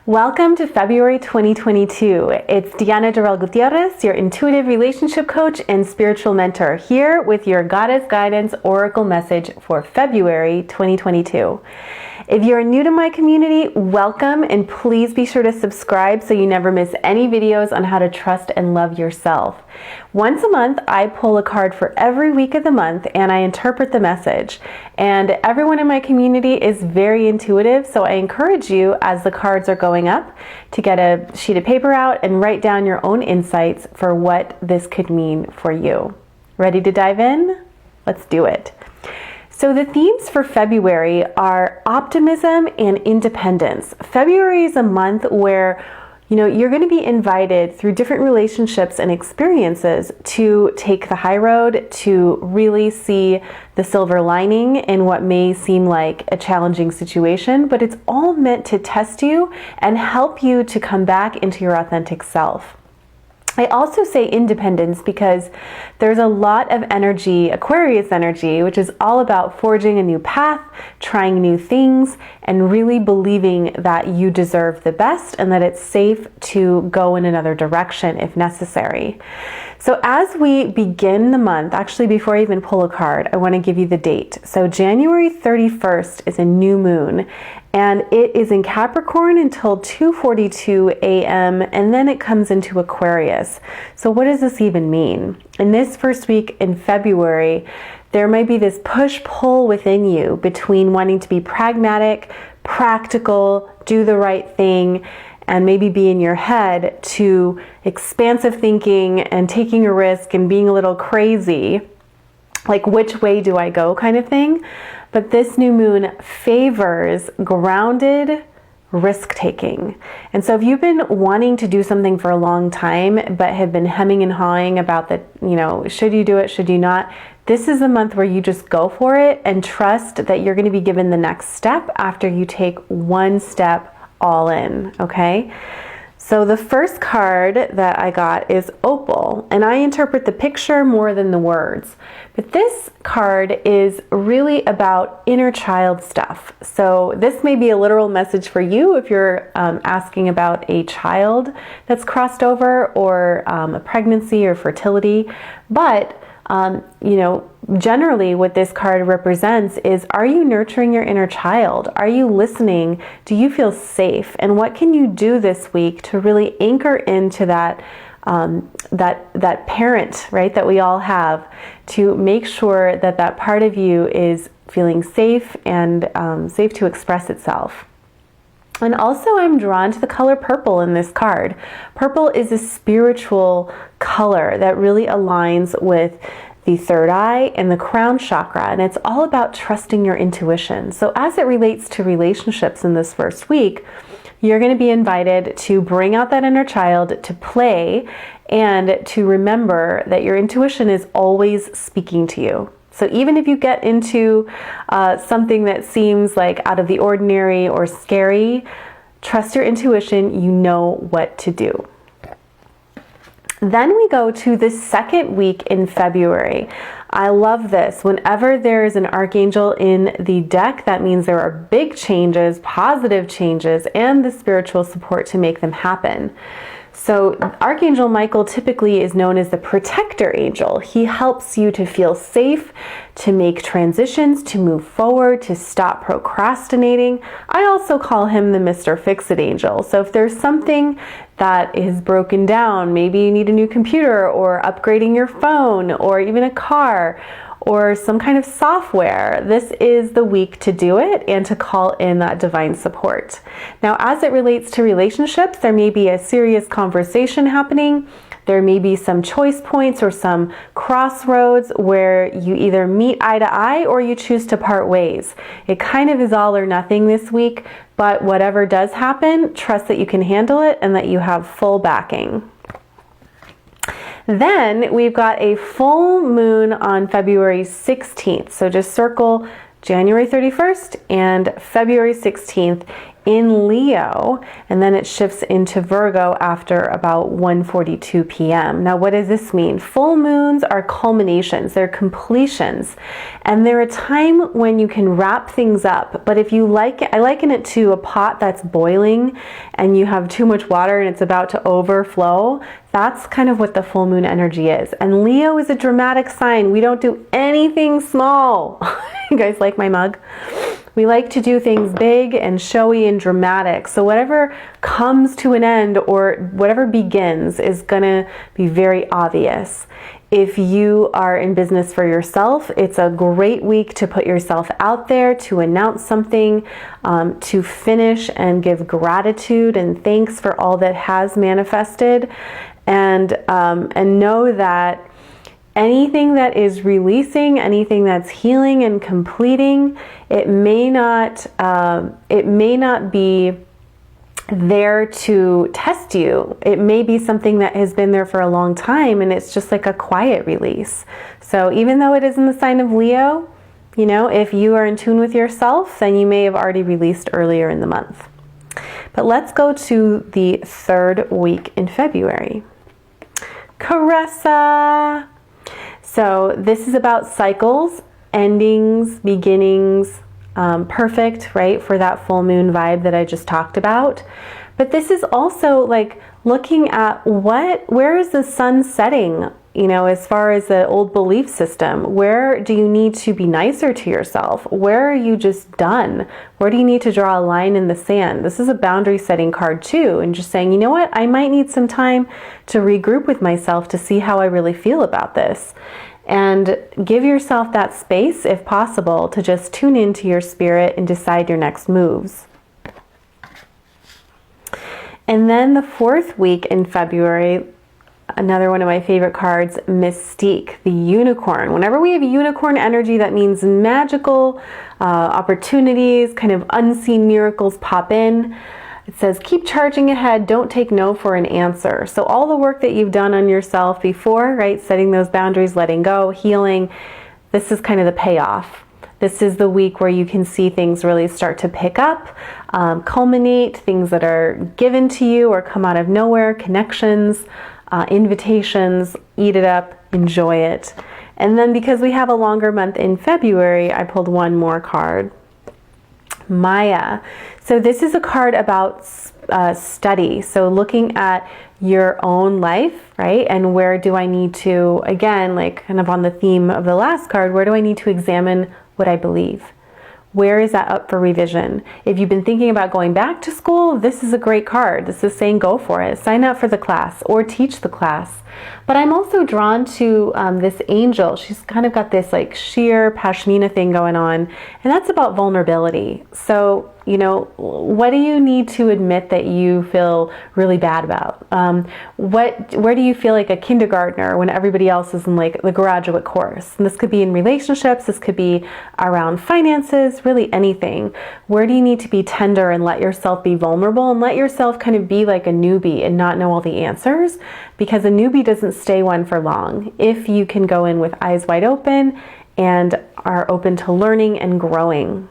Welcome to February 2022. It's Diana Durrell Gutierrez, your intuitive relationship coach and spiritual mentor, here with your Goddess Guidance Oracle message for February 2022. If you're new to my community, welcome, and please be sure to subscribe so you never miss any videos on how to trust and love yourself. Once a month, I pull a card for every week of the month and I interpret the message. And everyone in my community is very intuitive, so I encourage you, as the cards are going up, to get a sheet of paper out and write down your own insights for what this could mean for you. Ready to dive in? Let's do it. So the themes for February are optimism and independence. February is a month where you're going to be invited through different relationships and experiences to take the high road, to really see the silver lining in what may seem like a challenging situation, but it's all meant to test you and help you to come back into your authentic self. I also say independence because there's a lot of energy, Aquarius energy, which is all about forging a new path, trying new things, and really believing that you deserve the best and that it's safe to go in another direction if necessary. So as we begin the month, actually before I even pull a card, I want to give you the date. So January 31st is a new moon, and it is in Capricorn until 2:42 a.m. and then it comes into Aquarius. So what does this even mean? In this first week in February, there might be this push-pull within you between wanting to be pragmatic, practical, do the right thing, and maybe be in your head, to expansive thinking and taking a risk and being a little crazy, like which way do I go kind of thing. But this new moon favors grounded risk-taking. And so if you've been wanting to do something for a long time, but have been hemming and hawing about should you do it, should you not, this is the month where you just go for it and trust that you're going to be given the next step after you take one step all in, okay? So the first card that I got is Opal, and I interpret the picture more than the words. But this card is really about inner child stuff. So this may be a literal message for you if you're asking about a child that's crossed over, or a pregnancy or fertility. But generally what this card represents is, are you nurturing your inner child? Are you listening? Do you feel safe? And what can you do this week to really anchor into that parent, right, that we all have, to make sure that that part of you is feeling safe and safe to express itself? And also I'm drawn to the color purple in this card. Purple is a spiritual color that really aligns with the third eye and the crown chakra, and it's all about trusting your intuition. So as it relates to relationships in this first week, you're going to be invited to bring out that inner child, to play, and to remember that your intuition is always speaking to you. So even if you get into something that seems like out of the ordinary or scary, trust your intuition. You know what to do. Then we go to the second week in February. I love this. Whenever there is an archangel in the deck, that means there are big changes, positive changes, and the spiritual support to make them happen. So Archangel Michael typically is known as the protector angel. He helps you to feel safe, to make transitions, to move forward, to stop procrastinating. I also call him the Mr. Fix-It angel. So if there's something that is broken down, maybe you need a new computer, or upgrading your phone, or even a car, or some kind of software, this is the week to do it and to call in that divine support. Now, as it relates to relationships, there may be a serious conversation happening. There may be some choice points or some crossroads where you either meet eye to eye or you choose to part ways. It kind of is all or nothing this week, but whatever does happen, trust that you can handle it and that you have full backing. Then we've got a full moon on February 16th. So just circle January 31st and February 16th in Leo, and then it shifts into Virgo after about 1:42 p.m. Now, what does this mean? Full moons are culminations, they're completions, and they're a time when you can wrap things up. But if you like it, I liken it to a pot that's boiling and you have too much water and it's about to overflow. That's kind of what the full moon energy is. And Leo is a dramatic sign. We don't do anything small. You guys like my mug? We like to do things big and showy and dramatic. So whatever comes to an end or whatever begins is going to be very obvious. If you are in business for yourself, it's a great week to put yourself out there, to announce something, to finish and give gratitude and thanks for all that has manifested, and know that anything that is releasing, anything that's healing and completing, it may not be there to test you. It may be something that has been there for a long time, and it's just like a quiet release. So even though it is in the sign of Leo, you know, if you are in tune with yourself, then you may have already released earlier in the month. But let's go to the third week in February. Caressa. So this is about cycles, endings, beginnings, perfect, right, for that full moon vibe that I just talked about. But this is also like looking at where is the sun setting, you know, as far as the old belief system. Where do you need to be nicer to yourself? Where are you just done? Where do you need to draw a line in the sand? This is a boundary setting card too, and just saying, you know what, I might need some time to regroup with myself to see how I really feel about this. And give yourself that space, if possible, to just tune into your spirit and decide your next moves. And then the fourth week in February, another one of my favorite cards, Mystique, the unicorn. Whenever we have unicorn energy, that means magical opportunities, kind of unseen miracles pop in. It says, keep charging ahead, don't take no for an answer. So all the work that you've done on yourself before, right, setting those boundaries, letting go, healing, this is kind of the payoff. This is the week where you can see things really start to pick up, culminate, things that are given to you or come out of nowhere, connections, invitations, eat it up, enjoy it. And then because we have a longer month in February, I pulled one more card. Maya. So this is a card about study. So looking at your own life, right? And where do I need to, again, like kind of on the theme of the last card, where do I need to examine what I believe? Where is that up for revision? If you've been thinking about going back to school, this is a great card. This is saying go for it. Sign up for the class or teach the class. But I'm also drawn to this angel. She's kind of got this like sheer pashmina thing going on, and that's about vulnerability. So, you know, what do you need to admit that you feel really bad about? Where do you feel like a kindergartner when everybody else is in like the graduate course? And this could be in relationships, this could be around finances, really anything. Where do you need to be tender and let yourself be vulnerable and let yourself kind of be like a newbie and not know all the answers? Because a newbie doesn't stay one for long if you can go in with eyes wide open and are open to learning and growing.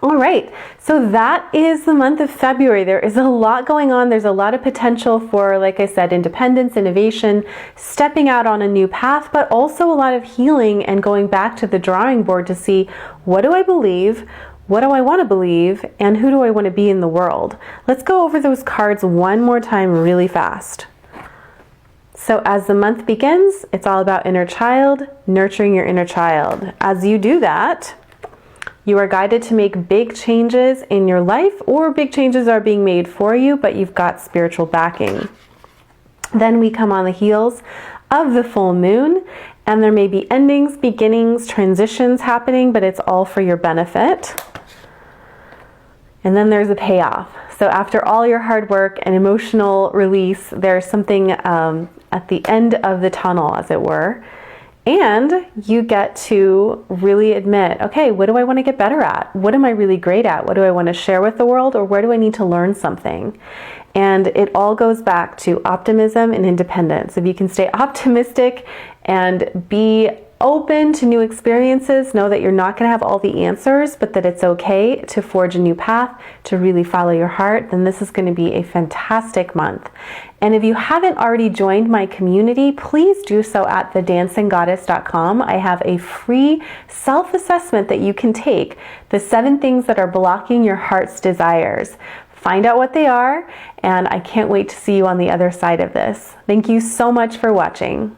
All right, so that is the month of February. There is a lot going on. There's a lot of potential for, like I said, independence, innovation, stepping out on a new path, but also a lot of healing and going back to the drawing board to see, what do I believe? What do I want to believe? And who do I want to be in the world? Let's go over those cards one more time really fast. So as the month begins, it's all about inner child, nurturing your inner child. As you do that, you are guided to make big changes in your life, or big changes are being made for you, but you've got spiritual backing. Then we come on the heels of the full moon, and there may be endings, beginnings, transitions happening, but it's all for your benefit. And then there's a payoff. So after all your hard work and emotional release, there's something at the end of the tunnel, as it were. And you get to really admit, okay, what do I want to get better at? What am I really great at? What do I want to share with the world? Or where do I need to learn something? And it all goes back to optimism and independence. If you can stay optimistic and be open to new experiences, know that you're not going to have all the answers, but that it's okay to forge a new path, to really follow your heart, then this is going to be a fantastic month. And if you haven't already joined my community, please do so at thedancinggoddess.com. I have a free self-assessment that you can take, the 7 things that are blocking your heart's desires. Find out what they are, and I can't wait to see you on the other side of this. Thank you so much for watching.